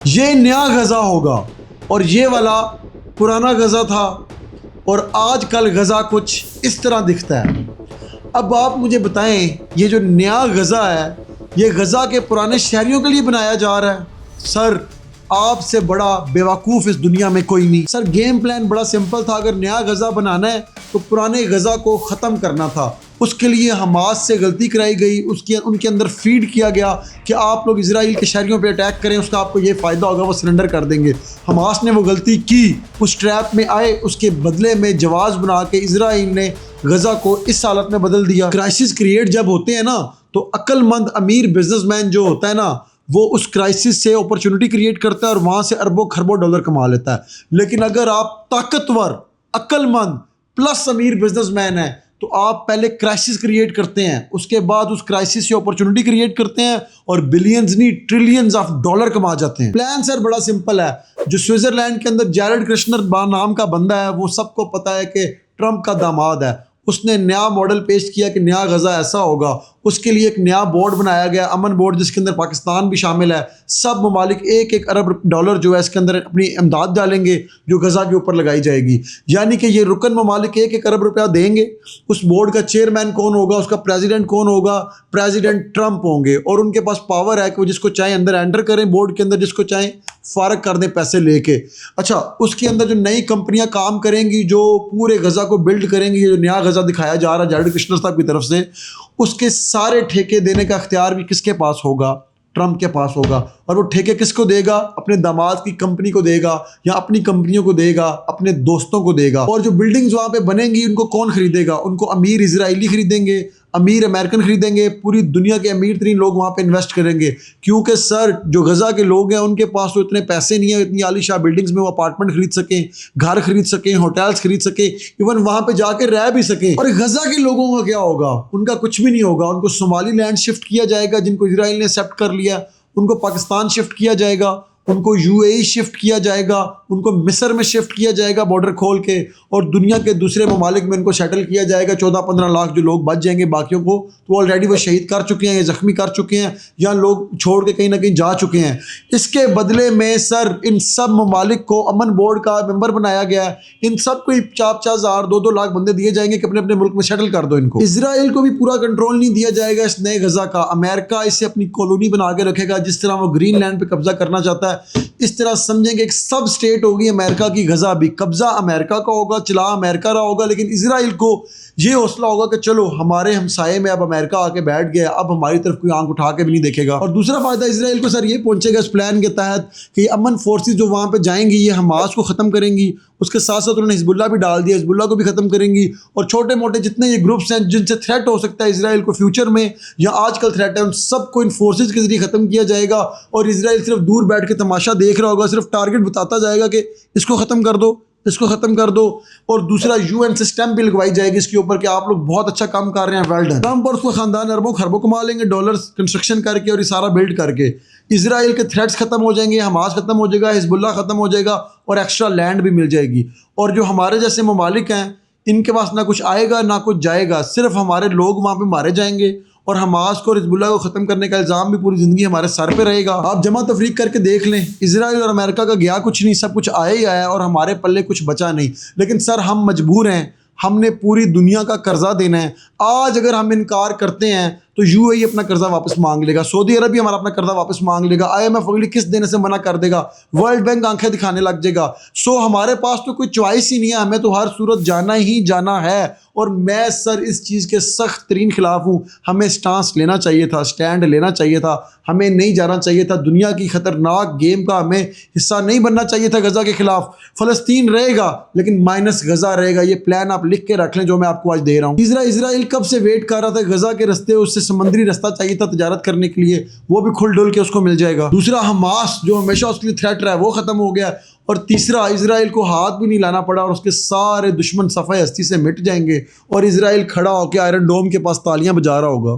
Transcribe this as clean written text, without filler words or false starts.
یہ نیا غزہ ہوگا اور یہ والا پرانا غزہ تھا، اور آج کل غزہ کچھ اس طرح دکھتا ہے۔ اب آپ مجھے بتائیں، یہ جو نیا غزہ ہے یہ غزہ کے پرانے شہریوں کے لیے بنایا جا رہا ہے؟ سر، آپ سے بڑا بیوقوف اس دنیا میں کوئی نہیں۔ سر، گیم پلان بڑا سمپل تھا۔ اگر نیا غزہ بنانا ہے تو پرانے غزہ کو ختم کرنا تھا۔ اس کے لیے حماس سے غلطی کرائی گئی، ان کے اندر فیڈ کیا گیا کہ آپ لوگ اسرائیل کے شہریوں پہ اٹیک کریں، اس کا آپ کو یہ فائدہ ہوگا، وہ سرنڈر کر دیں گے۔ حماس نے وہ غلطی کی، اس ٹریپ میں آئے، اس کے بدلے میں جواز بنا کے اسرائیل نے غزہ کو اس حالت میں بدل دیا۔ کرائسس کریٹ جب ہوتے ہیں نا تو عقل مند امیر بزنس مین جو ہوتا ہے نا، وہ اس کرائسس سے اپرچونٹی کریٹ کرتا ہے اور وہاں سے اربوں خربوں ڈالر کما لیتا ہے۔ لیکن اگر آپ طاقتور، عقل مند پلس امیر بزنس مین ہیں تو آپ پہلے کرائسس کریٹ کرتے ہیں، اس کے بعد اس کرائسس سے اپرچونٹی کریٹ کرتے ہیں اور بلینز نہیں ٹریلینز آف ڈالر کما جاتے ہیں۔ پلان سر بڑا سمپل ہے۔ جو سوئٹزرلینڈ کے اندر جیرڈ کرشنر نام کا بندہ ہے، وہ سب کو پتا ہے کہ ٹرمپ کا داماد ہے۔ اس نے نیا ماڈل پیش کیا کہ نیا غزہ ایسا ہوگا۔ اس کے لیے ایک نیا بورڈ بنایا گیا، امن بورڈ، جس کے اندر پاکستان بھی شامل ہے۔ سب ممالک ایک ایک ارب ڈالر جو ہے اس کے اندر اپنی امداد ڈالیں گے جو غزہ کے اوپر لگائی جائے گی۔ یعنی کہ یہ رکن ممالک ایک ایک ارب روپیہ دیں گے۔ اس بورڈ کا چیئرمین کون ہوگا، اس کا پریزیڈنٹ کون ہوگا؟ پریزیڈنٹ ٹرمپ ہوں گے، اور ان کے پاس پاور ہے کہ وہ جس کو چاہیں اندر انٹر کریں بورڈ کے اندر، جس کو چاہیں فارغ کر دیں پیسے لے کے۔ اچھا، اس کے اندر جو نئی کمپنیاں کام کریں گی، جو پورے غزہ کو بلڈ کریں گی، یہ جو نیا غزہ دکھایا جا رہا ہے جیرڈ کرشنر صاحب کی طرف سے، اس کے سارے ٹھیکے دینے کا اختیار بھی کس کے پاس ہوگا؟ ٹرمپ کے پاس ہوگا۔ اور وہ ٹھیکے کس کو دے گا؟ اپنے داماد کی کمپنی کو دے گا، یا اپنی کمپنیوں کو دے گا، اپنے دوستوں کو دے گا۔ اور جو بلڈنگز وہاں پہ بنیں گی ان کو کون خریدے گا؟ ان کو امیر اسرائیلی خریدیں گے، امیر امریکن خریدیں گے، پوری دنیا کے امیر ترین لوگ وہاں پہ انویسٹ کریں گے۔ کیونکہ سر، جو غزہ کے لوگ ہیں ان کے پاس تو اتنے پیسے نہیں ہیں اتنی عالی شاہ بلڈنگز میں وہ اپارٹمنٹ خرید سکیں، گھر خرید سکیں، ہوٹلز خرید سکیں، ایون وہاں پہ جا کے رہ بھی سکیں۔ اور غزہ کے لوگوں کا کیا ہوگا؟ ان کا کچھ بھی نہیں ہوگا۔ ان کو صومالی لینڈ شفٹ کیا جائے گا، جن کو اسرائیل نے ایکسیپٹ کر لیا۔ ان کو پاکستان شفٹ کیا جائے گا، ان کو UAE شفٹ کیا جائے گا، ان کو مصر میں شفٹ کیا جائے گا بارڈر کھول کے، اور دنیا کے دوسرے ممالک میں ان کو سیٹل کیا جائے گا۔ 14-15 لاکھ جو لوگ بچ جائیں گے، باقیوں کو تو آلریڈی وہ شہید کر چکے ہیں یا زخمی کر چکے ہیں، یا لوگ چھوڑ کے کہیں نہ کہیں جا چکے ہیں۔ اس کے بدلے میں سر ان سب ممالک کو امن بورڈ کا ممبر بنایا گیا ہے۔ ان سب کو 4,000 2 لاکھ بندے دیے جائیں گے کہ اپنے اپنے ملک میں سیٹل کر دو ان کو۔ اسرائیل کو بھی پورا کنٹرول نہیں دیا جائے گا اس نئے غزہ کا۔ امریکہ اسے اپنی کالونی بنا کے رکھے گا، جس طرح وہ گرین لینڈ پہ قبضہ کرنا چاہتا ہے اس طرح سمجھیں کہ ایک سب اسٹیٹ ہوگی امریکہ کی غزہ بھی۔ قبضہ امریکہ کا ہوگا، چلا امریکہ رہا ہوگا، لیکن اسرائیل کو یہ حوصلہ ہوگا کہ چلو ہمارے ہمسائے میں اب امریکہ آ کے بیٹھ گیا، اب ہماری طرف کوئی آنکھ اٹھا کے بھی نہیں دیکھے گا۔ اور دوسرا فائدہ اسرائیل کو سر یہ پہنچے گا اس پلان کے تحت کہ یہ امن فورسز جو وہاں پہ جائیں گی یہ حماس کو ختم کریں گی، اس کے ساتھ ساتھ انہوں نے حزب اللہ بھی ڈال دیا، حزب اللہ کو بھی ختم کریں گی، اور چھوٹے موٹے جتنے یہ گروپس ہیں جن سے تھریٹ ہو سکتا ہے اسرائیل کو فیوچر میں یا آج کل تھریٹ ہے، ان سب کو ان فورسز کے ذریعے ختم کیا جائے گا۔ اور اسرائیل صرف دور بیٹھ کے تماشا دیکھ رہا ہوگا، صرف ٹارگٹ بتاتا جائے گا کہ اس کو ختم کر دو، اس کو ختم کر دو۔ اور دوسرا UN سے اسٹیمپ بھی لگوائی جائے گی اس کے اوپر کہ آپ لوگ بہت اچھا کام کر رہے ہیں، ویل ڈن۔ ٹرمپ اور اس کو خاندان اربوں خربوں کما لیں گے ڈالرز کنسٹرکشن کر کے اور یہ سارا بلڈ کر کے۔ اسرائیل کے تھریٹس ختم ہو جائیں گے، حماس ختم ہو جائے گا، حزب اللہ ختم ہو جائے گا، اور ایکسٹرا لینڈ بھی مل جائے گی۔ اور جو ہمارے جیسے ممالک ہیں ان کے پاس نہ کچھ آئے گا نہ کچھ جائے گا، صرف ہمارے لوگ وہاں پہ مارے جائیں گے، اور حماس کو اور حزب اللہ کو ختم کرنے کا الزام بھی پوری زندگی ہمارے سر پہ رہے گا۔ آپ جمع تفریق کر کے دیکھ لیں، اسرائیل اور امریکہ کا گیا کچھ نہیں، سب کچھ آیا ہی آیا، اور ہمارے پلے کچھ بچا نہیں۔ لیکن سر ہم مجبور ہیں، ہم نے پوری دنیا کا قرضہ دینا ہے۔ آج اگر ہم انکار کرتے ہیں تو UAE اپنا قرضہ واپس مانگ لے گا، سعودی عرب بھی ہمارا اپنا قرضہ واپس مانگ لے گا، IMF اگلی قسط دینے سے منع کر دے گا، ورلڈ بینک آنکھیں دکھانے لگ جائے گا۔ ہمارے پاس تو کوئی چوائس ہی نہیں ہے، ہمیں تو ہر صورت جانا ہی جانا ہے۔ اور میں سر اس چیز کے سخت ترین خلاف ہوں۔ ہمیں سٹانس لینا چاہیے تھا، سٹینڈ لینا چاہیے تھا، ہمیں نہیں جانا چاہیے تھا، دنیا کی خطرناک گیم کا ہمیں حصہ نہیں بننا چاہیے تھا غزہ کے خلاف۔ فلسطین رہے گا لیکن مائنس غزہ رہے گا، یہ پلان آپ لکھ کے رکھ لیں جو میں آپ کو آج دے رہا ہوں۔ اسرائیل کب سے ویٹ کر رہا تھا غزہ کے رستے، اس سے سمندری رستہ چاہیے تھا تجارت کرنے کے لیے، وہ بھی کھل ڈل کے اس کو مل جائے گا۔ دوسرا حماس جو ہمیشہ اس کے لیے تھریٹ رہا ہے وہ ختم ہو گیا، اور تیسرا اسرائیل کو ہاتھ بھی نہیں لانا پڑا اور اس کے سارے دشمن صفحہ ہستی سے مٹ جائیں گے، اور اسرائیل کھڑا ہو کے آئرن ڈوم کے پاس تالیاں بجا رہا ہوگا۔